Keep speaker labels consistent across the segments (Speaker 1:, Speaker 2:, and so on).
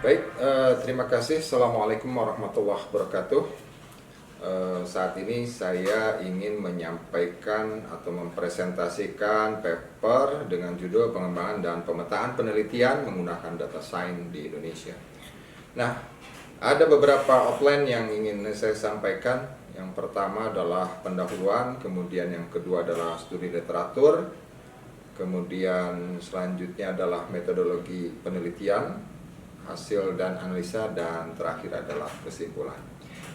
Speaker 1: Baik, terima kasih. Assalamualaikum warahmatullahi wabarakatuh. Saat ini saya ingin menyampaikan atau mempresentasikan paper dengan judul pengembangan dan pemetaan penelitian menggunakan data science di Indonesia. Nah, ada beberapa outline yang ingin saya sampaikan. Yang pertama adalah pendahuluan, kemudian yang kedua adalah studi literatur, kemudian selanjutnya adalah metodologi penelitian, hasil dan analisa, dan terakhir adalah kesimpulan.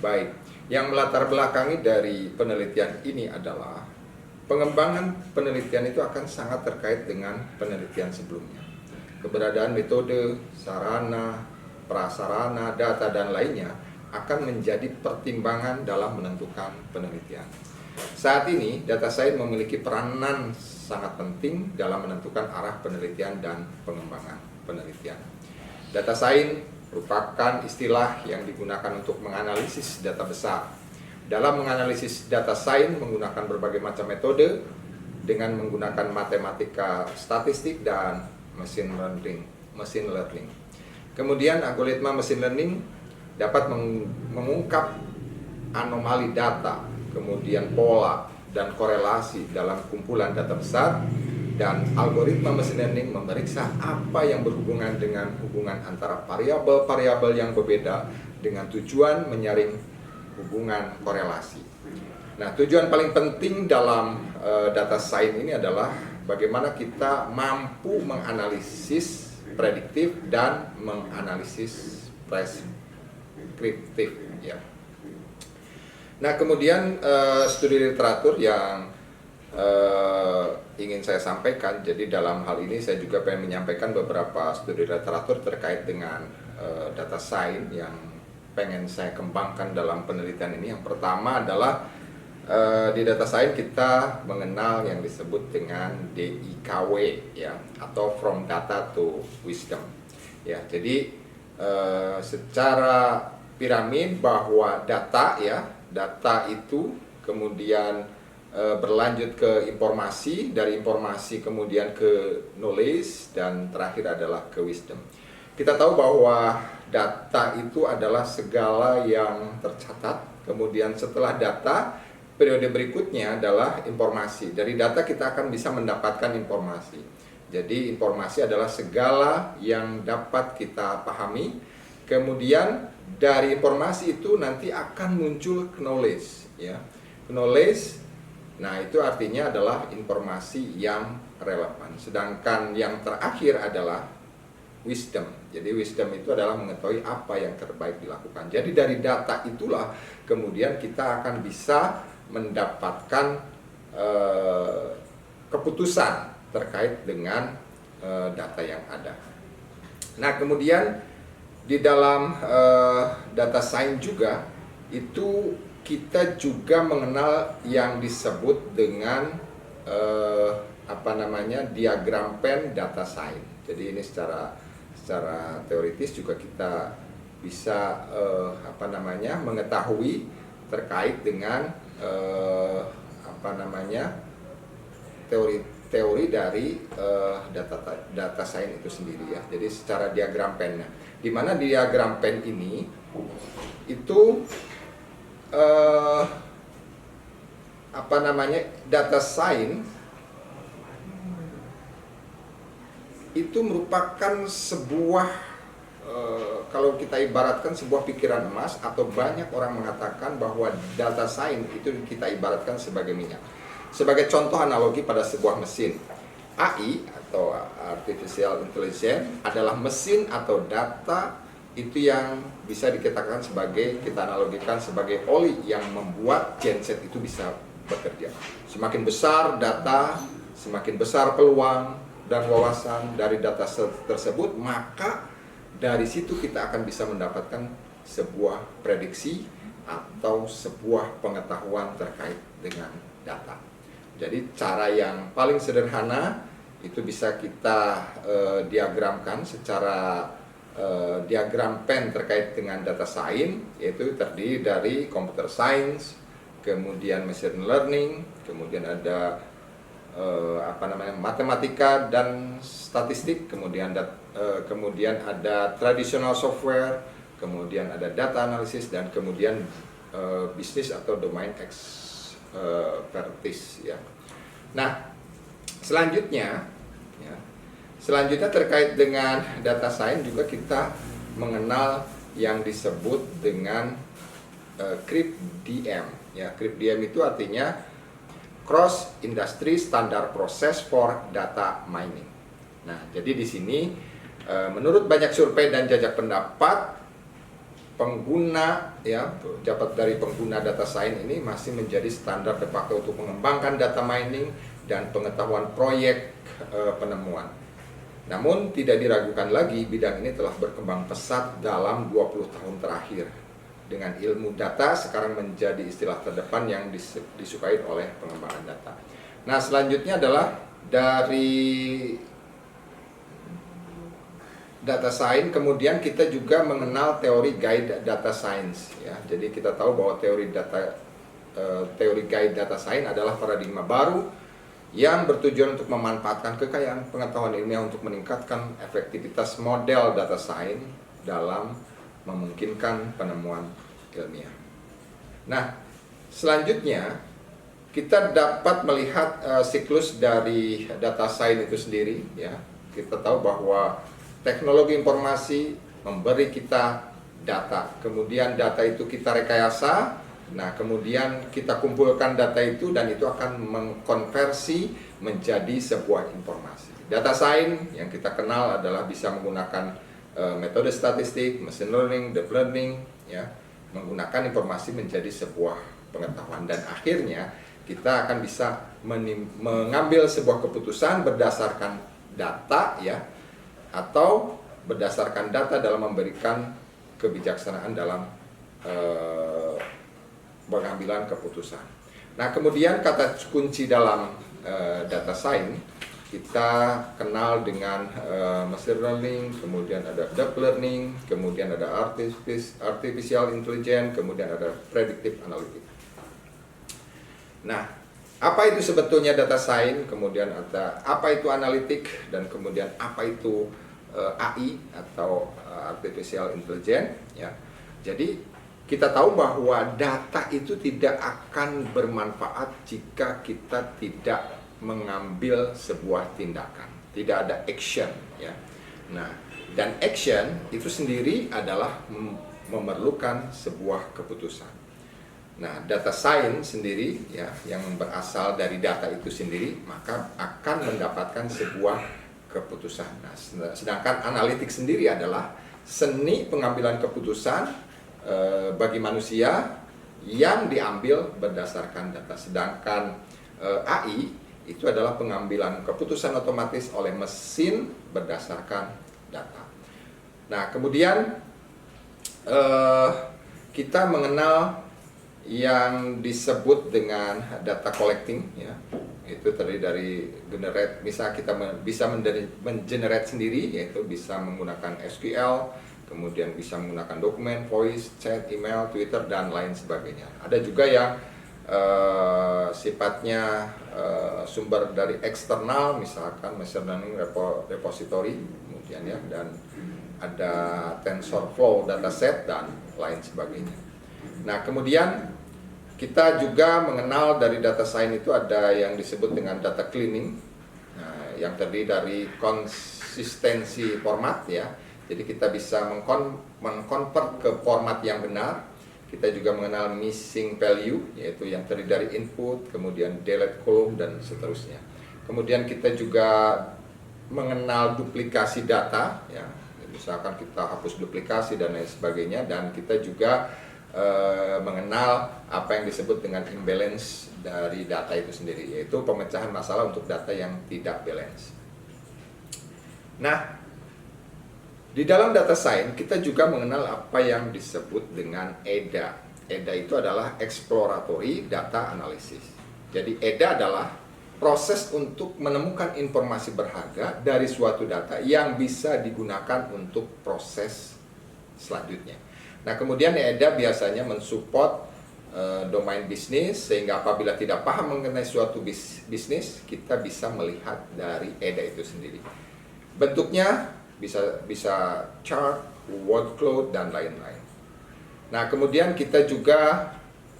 Speaker 1: Baik, yang melatar belakangi dari penelitian ini adalah pengembangan penelitian itu akan sangat terkait dengan penelitian sebelumnya. Keberadaan metode, sarana, prasarana, data, dan lainnya akan menjadi pertimbangan dalam menentukan penelitian. Saat ini, data science memiliki peranan sangat penting dalam menentukan arah penelitian dan pengembangan penelitian. Data science merupakan istilah yang digunakan untuk menganalisis data besar. Dalam menganalisis data science menggunakan berbagai macam metode dengan menggunakan matematika statistik dan machine learning. Kemudian algoritma machine learning dapat mengungkap anomali data, kemudian pola dan korelasi dalam kumpulan data besar, dan algoritma machine learning memeriksa apa yang berhubungan dengan hubungan antara variabel-variabel yang berbeda dengan tujuan menyaring hubungan korelasi. Nah, tujuan paling penting dalam data science ini adalah bagaimana kita mampu menganalisis prediktif dan menganalisis preskriptif, ya. Nah, kemudian studi literatur yang ingin saya sampaikan. Jadi dalam hal ini saya juga pengen menyampaikan beberapa studi literatur terkait dengan data science yang pengen saya kembangkan dalam penelitian ini. Yang pertama adalah di data science kita mengenal yang disebut dengan DIKW, ya, atau from data to wisdom, ya. Jadi secara piramid bahwa data, ya, data itu kemudian berlanjut ke informasi, dari informasi kemudian ke knowledge, dan terakhir adalah ke wisdom. Kita tahu bahwa data itu adalah segala yang tercatat, kemudian setelah data, periode berikutnya adalah informasi. Dari data kita akan bisa mendapatkan informasi. Jadi informasi adalah segala yang dapat kita pahami, kemudian dari informasi itu nanti akan muncul knowledge, ya. Knowledge, nah, itu artinya adalah informasi yang relevan. Sedangkan yang terakhir adalah wisdom. Jadi wisdom itu adalah mengetahui apa yang terbaik dilakukan. Jadi dari data itulah kemudian kita akan bisa mendapatkan keputusan terkait dengan data yang ada. Nah, kemudian di dalam data science juga itu kita juga mengenal yang disebut dengan diagram Venn data science. Jadi ini secara teoritis juga kita bisa mengetahui terkait dengan teori dari data science itu sendiri, ya. Jadi secara diagram Venn, di mana diagram Venn ini itu data science itu merupakan sebuah kalau kita ibaratkan sebuah pikiran emas, atau banyak orang mengatakan bahwa data science itu kita ibaratkan sebagai minyak. Sebagai contoh analogi pada sebuah mesin, AI atau Artificial Intelligence adalah mesin atau data itu yang bisa dikatakan sebagai, kita analogikan sebagai oli yang membuat genset itu bisa bekerja. Semakin besar data, semakin besar peluang dan wawasan dari data tersebut, maka dari situ kita akan bisa mendapatkan sebuah prediksi atau sebuah pengetahuan terkait dengan data. Jadi cara yang paling sederhana itu bisa kita diagramkan secara diagram Venn terkait dengan data science, yaitu terdiri dari computer science, kemudian machine learning, kemudian ada matematika dan statistik, kemudian ada traditional software, kemudian ada data analysis, dan kemudian bisnis atau domain expertise ya. Nah, selanjutnya terkait dengan data science juga kita mengenal yang disebut dengan CRIP-DM ya. CRIP-DM itu artinya Cross Industry Standard Process for Data Mining. Nah, jadi di sini menurut banyak survei dan jajak pendapat, dapat dari pengguna data science ini masih menjadi standar de facto untuk mengembangkan data mining dan pengetahuan proyek penemuan. Namun tidak diragukan lagi bidang ini telah berkembang pesat dalam 20 tahun terakhir. Dengan ilmu data sekarang menjadi istilah terdepan yang disukai oleh pengembangan data. Nah, selanjutnya adalah dari data science, kemudian kita juga mengenal teori guide data science ya. Jadi kita tahu bahwa teori guide data science adalah paradigma baru yang bertujuan untuk memanfaatkan kekayaan pengetahuan ilmiah untuk meningkatkan efektivitas model data science dalam memungkinkan penemuan ilmiah. Nah, selanjutnya kita dapat melihat siklus dari data science itu sendiri ya. Kita tahu bahwa teknologi informasi memberi kita data, kemudian data itu kita rekayasa, nah kemudian kita kumpulkan data itu dan itu akan mengkonversi menjadi sebuah informasi. Data science yang kita kenal adalah bisa menggunakan metode statistik, machine learning, deep learning, ya, menggunakan informasi menjadi sebuah pengetahuan dan akhirnya kita akan bisa mengambil sebuah keputusan berdasarkan data ya, atau berdasarkan data dalam memberikan kebijaksanaan dalam pengambilan keputusan. Nah, kemudian kata kunci dalam data science kita kenal dengan machine learning, kemudian ada deep learning, kemudian ada artificial intelligence, kemudian ada predictive analytics. Nah, apa itu sebetulnya data science, kemudian ada apa itu analitik, dan kemudian apa itu AI atau artificial intelligence ya. Jadi kita tahu bahwa data itu tidak akan bermanfaat jika kita tidak mengambil sebuah tindakan, tidak ada action ya. Nah, dan action itu sendiri adalah memerlukan sebuah keputusan. Nah, data science sendiri ya, yang berasal dari data itu sendiri, maka akan mendapatkan sebuah keputusan. Nah, sedangkan analitik sendiri adalah seni pengambilan keputusan bagi manusia yang diambil berdasarkan data. Sedangkan AI itu adalah pengambilan keputusan otomatis oleh mesin berdasarkan data. Nah, kemudian kita mengenal yang disebut dengan data collecting ya. Itu terdiri dari generate, misal kita bisa mengenerate sendiri, yaitu bisa menggunakan SQL, kemudian bisa menggunakan dokumen, voice, chat, email, Twitter, dan lain sebagainya. Ada juga yang sifatnya sumber dari eksternal, misalkan machine learning repository, kemudian ya, dan ada TensorFlow dataset dan lain sebagainya. Nah, kemudian kita juga mengenal dari data science itu ada yang disebut dengan data cleaning, nah, yang terdiri dari konsistensi format ya. Jadi kita bisa mengkonvert ke format yang benar. Kita juga mengenal missing value, yaitu yang terdiri dari input, kemudian delete column, dan seterusnya. Kemudian kita juga mengenal duplikasi data ya. Misalkan kita hapus duplikasi dan lain sebagainya, dan kita juga mengenal apa yang disebut dengan imbalance dari data itu sendiri, yaitu pemecahan masalah untuk data yang tidak balance. Nah, di dalam data science kita juga mengenal apa yang disebut dengan EDA. EDA itu adalah exploratory data analysis. Jadi EDA adalah proses untuk menemukan informasi berharga dari suatu data yang bisa digunakan untuk proses selanjutnya. Nah, kemudian EDA biasanya mensupport domain bisnis, sehingga apabila tidak paham mengenai suatu bisnis, kita bisa melihat dari EDA itu sendiri. Bentuknya bisa chart, word cloud, dan lain-lain. Nah, kemudian kita juga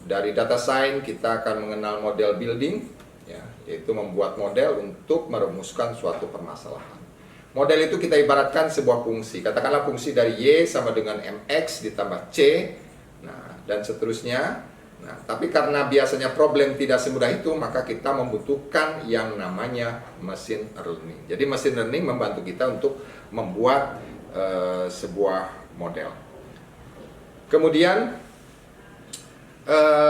Speaker 1: dari data science kita akan mengenal model building, ya, yaitu membuat model untuk merumuskan suatu permasalahan. Model itu kita ibaratkan sebuah fungsi. Katakanlah fungsi dari Y sama dengan MX ditambah C, nah, dan seterusnya. Nah, tapi karena biasanya problem tidak semudah itu, maka kita membutuhkan yang namanya machine learning. Jadi machine learning membantu kita untuk membuat sebuah model. Kemudian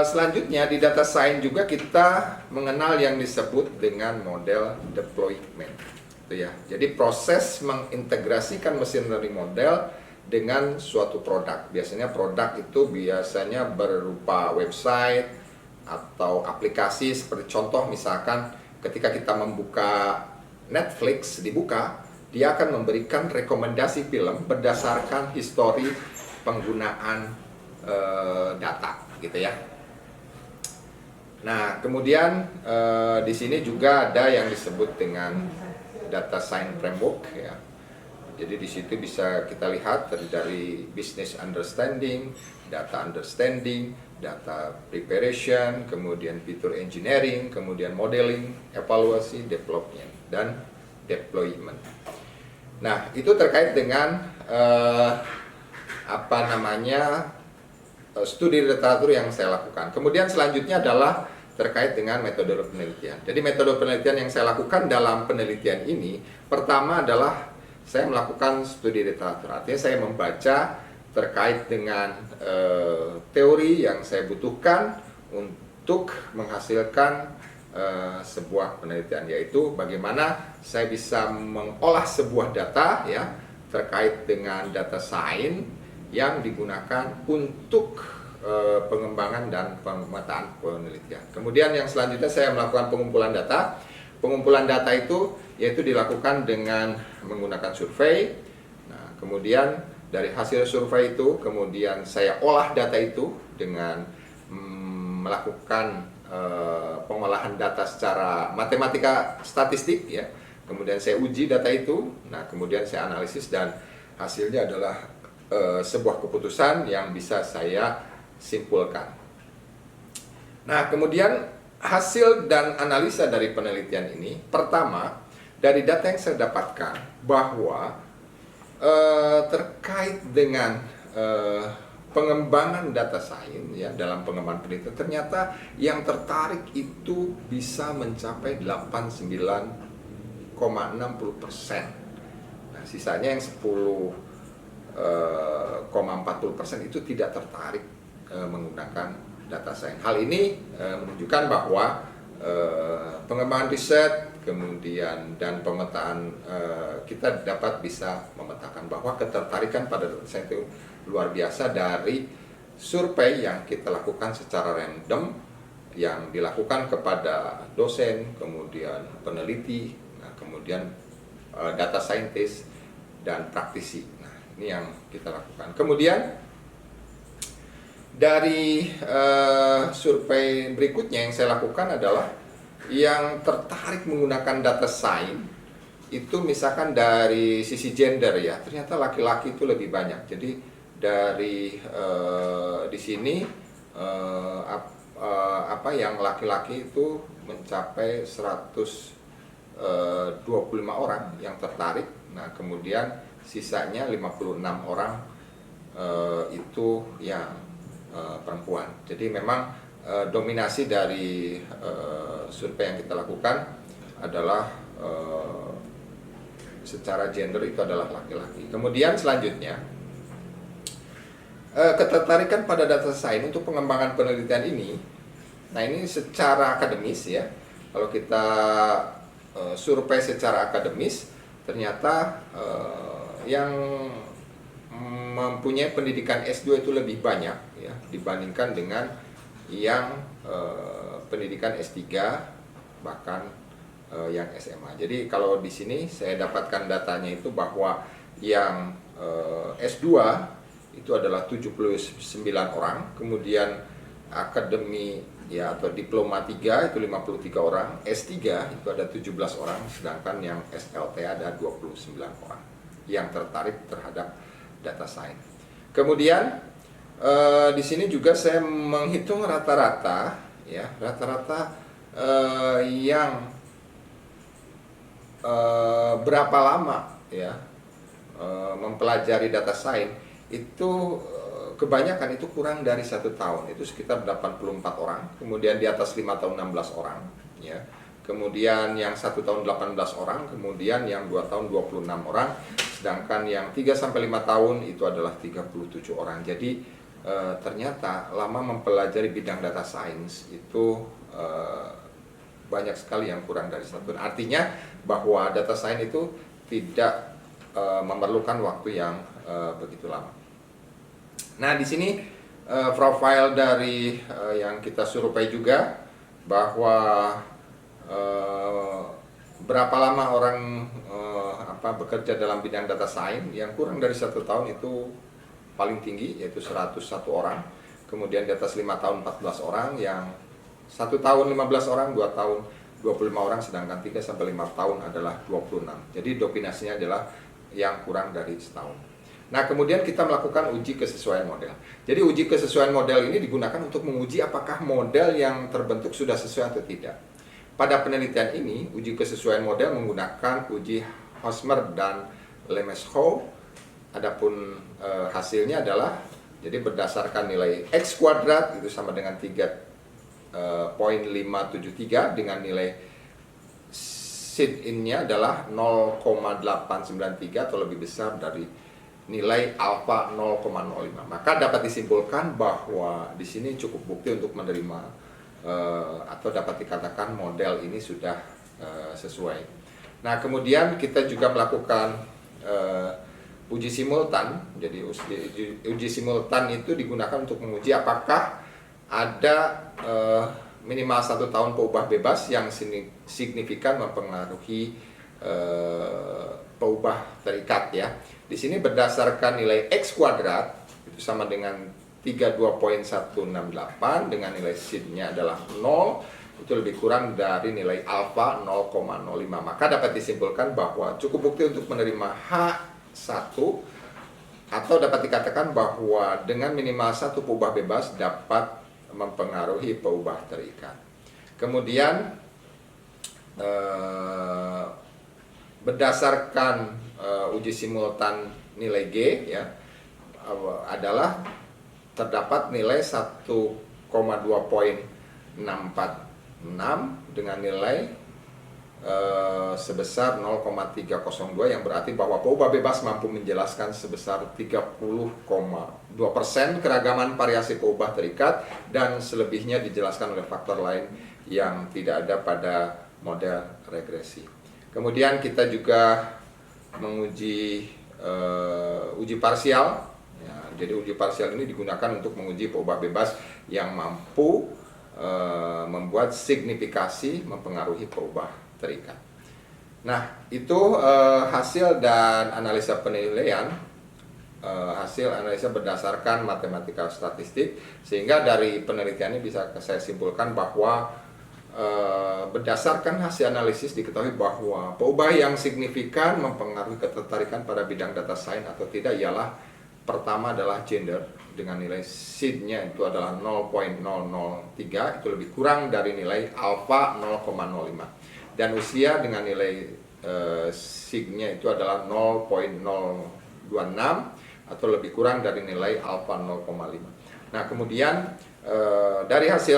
Speaker 1: selanjutnya di data science juga kita mengenal yang disebut dengan model deployment. Itu ya. Jadi proses mengintegrasikan machine learning model dengan suatu produk. Biasanya produk itu biasanya berupa website atau aplikasi, seperti contoh misalkan ketika kita membuka Netflix, dibuka, dia akan memberikan rekomendasi film berdasarkan histori penggunaan data, gitu ya. Nah, kemudian di sini juga ada yang disebut dengan data science framework, ya. Jadi di situ bisa kita lihat dari business understanding, data understanding, data preparation, kemudian feature engineering, kemudian modeling, evaluasi, development, dan deployment. Nah, itu terkait dengan studi literatur yang saya lakukan. Kemudian selanjutnya adalah terkait dengan metode penelitian. Jadi metode penelitian yang saya lakukan dalam penelitian ini, pertama adalah saya melakukan studi literatur. Artinya saya membaca terkait dengan teori yang saya butuhkan untuk menghasilkan sebuah penelitian, yaitu bagaimana saya bisa mengolah sebuah data, ya, terkait dengan data science yang digunakan untuk pengembangan dan pemetaan penelitian. Kemudian yang selanjutnya saya melakukan pengumpulan data. Pengumpulan data itu yaitu dilakukan dengan menggunakan survei. Nah, kemudian dari hasil survei itu kemudian saya olah data itu dengan melakukan pengolahan data secara matematika statistik, ya. Kemudian saya uji data itu. Nah, kemudian saya analisis dan hasilnya adalah sebuah keputusan yang bisa saya simpulkan. Nah, kemudian hasil dan analisa dari penelitian ini, pertama, dari data yang saya dapatkan bahwa terkait dengan pengembangan data science, ya, dalam pengembangan penelitian, ternyata yang tertarik itu bisa mencapai 89,60%. Nah, sisanya yang 10,40% itu tidak tertarik menggunakan data science. Hal ini menunjukkan bahwa pengembangan riset kemudian dan pemetaan kita dapat bisa memetakan bahwa ketertarikan pada data science itu luar biasa dari survei yang kita lakukan secara random yang dilakukan kepada dosen, kemudian peneliti, nah, kemudian data scientist dan praktisi. Nah, ini yang kita lakukan. Kemudian dari survei berikutnya yang saya lakukan adalah yang tertarik menggunakan data science itu misalkan dari sisi gender, ya, ternyata laki-laki itu lebih banyak. Jadi dari di sini yang laki-laki itu mencapai 125 orang yang tertarik. Nah, kemudian sisanya 56 orang itu yang perempuan. Jadi memang dominasi dari survei yang kita lakukan adalah secara gender itu adalah laki-laki. Kemudian selanjutnya ketertarikan pada data science untuk pengembangan penelitian ini. Nah, ini secara akademis, ya. Kalau kita survei secara akademis, ternyata yang mempunyai pendidikan S2 itu lebih banyak, ya, dibandingkan dengan yang pendidikan S3 bahkan yang SMA. Jadi kalau di sini saya dapatkan datanya itu bahwa yang S2 itu adalah 79 orang, kemudian akademi ya atau diploma 3 itu 53 orang, S3 itu ada 17 orang, sedangkan yang SLT ada 29 orang yang tertarik terhadap data science. Kemudian di sini juga saya menghitung rata-rata ya, yang berapa lama ya mempelajari data science itu kebanyakan itu kurang dari 1 tahun, itu sekitar 84 orang, kemudian di atas 5 tahun 16 orang ya, kemudian yang 1 tahun 18 orang, kemudian yang 2 tahun 26 orang, sedangkan yang 3 sampai 5 tahun itu adalah 37 orang. Jadi ternyata lama mempelajari bidang data science itu banyak sekali yang kurang dari 1 tahun. Artinya bahwa data science itu tidak memerlukan waktu yang begitu lama. Nah, di sini profil dari yang kita survei juga bahwa berapa lama orang bekerja dalam bidang data science. Yang kurang dari 1 tahun itu paling tinggi, yaitu 101 orang. Kemudian di atas 5 tahun 14 orang, yang 1 tahun 15 orang, 2 tahun 25 orang, sedangkan 3 sampai 5 tahun adalah 26. Jadi dominasinya adalah yang kurang dari setahun. Nah, kemudian kita melakukan uji kesesuaian model. Jadi uji kesesuaian model ini digunakan untuk menguji apakah model yang terbentuk sudah sesuai atau tidak. Pada penelitian ini, uji kesesuaian model menggunakan uji Hosmer dan Lemeshow. Adapun hasilnya adalah, jadi berdasarkan nilai X kuadrat itu sama dengan 3,573 dengan nilai seed in-nya adalah 0,893 atau lebih besar dari nilai alfa 0,05. Maka dapat disimpulkan bahwa di sini cukup bukti untuk menerima atau dapat dikatakan model ini sudah sesuai. Nah, kemudian kita juga melakukan uji simultan. Jadi uji simultan itu digunakan untuk menguji apakah ada minimal 1 tahun peubah bebas yang signifikan mempengaruhi peubah terikat ya. Di sini berdasarkan nilai X kuadrat itu sama dengan 32,168 dengan nilai seed-nya adalah 0, itu lebih kurang dari nilai alfa 0,05. Maka dapat disimpulkan bahwa cukup bukti untuk menerima H1 atau dapat dikatakan bahwa dengan minimal 1 peubah bebas dapat mempengaruhi peubah terikat. Kemudian berdasarkan uji simultan nilai G ya adalah terdapat nilai 1,2.646 dengan nilai sebesar 0,302, yang berarti bahwa peubah bebas mampu menjelaskan sebesar 30,2% keragaman variasi peubah terikat, dan selebihnya dijelaskan oleh faktor lain yang tidak ada pada model regresi. Kemudian kita juga menguji uji parsial. Ya, jadi uji parsial ini digunakan untuk menguji peubah bebas yang mampu membuat signifikasi mempengaruhi peubah terikat. Nah, itu hasil dan analisa penilaian. Hasil analisa berdasarkan matematika statistik, sehingga dari penelitian ini bisa saya simpulkan bahwa berdasarkan hasil analisis diketahui bahwa peubah yang signifikan mempengaruhi ketertarikan pada bidang data science atau tidak ialah, pertama adalah gender dengan nilai seed-nya itu adalah 0,003, itu lebih kurang dari nilai alfa 0,05, dan usia dengan nilai seed-nya itu adalah 0,026 atau lebih kurang dari nilai alfa 0,5. Nah, kemudian dari hasil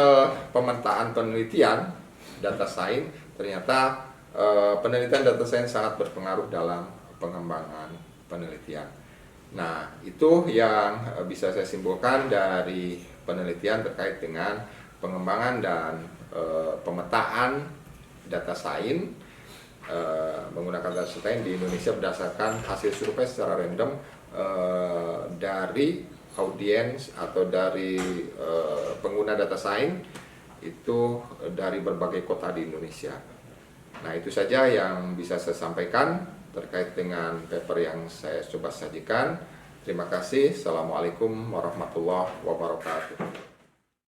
Speaker 1: pemetaan penelitian data science, ternyata penelitian data science sangat berpengaruh dalam pengembangan penelitian. Nah, itu yang bisa saya simpulkan dari penelitian terkait dengan pengembangan dan pemetaan data science menggunakan data science di Indonesia berdasarkan hasil survei secara random dari audiens atau dari pengguna data science itu dari berbagai kota di Indonesia. Nah, itu saja yang bisa saya sampaikan terkait dengan paper yang saya coba sajikan. Terima kasih. Assalamualaikum warahmatullahi wabarakatuh.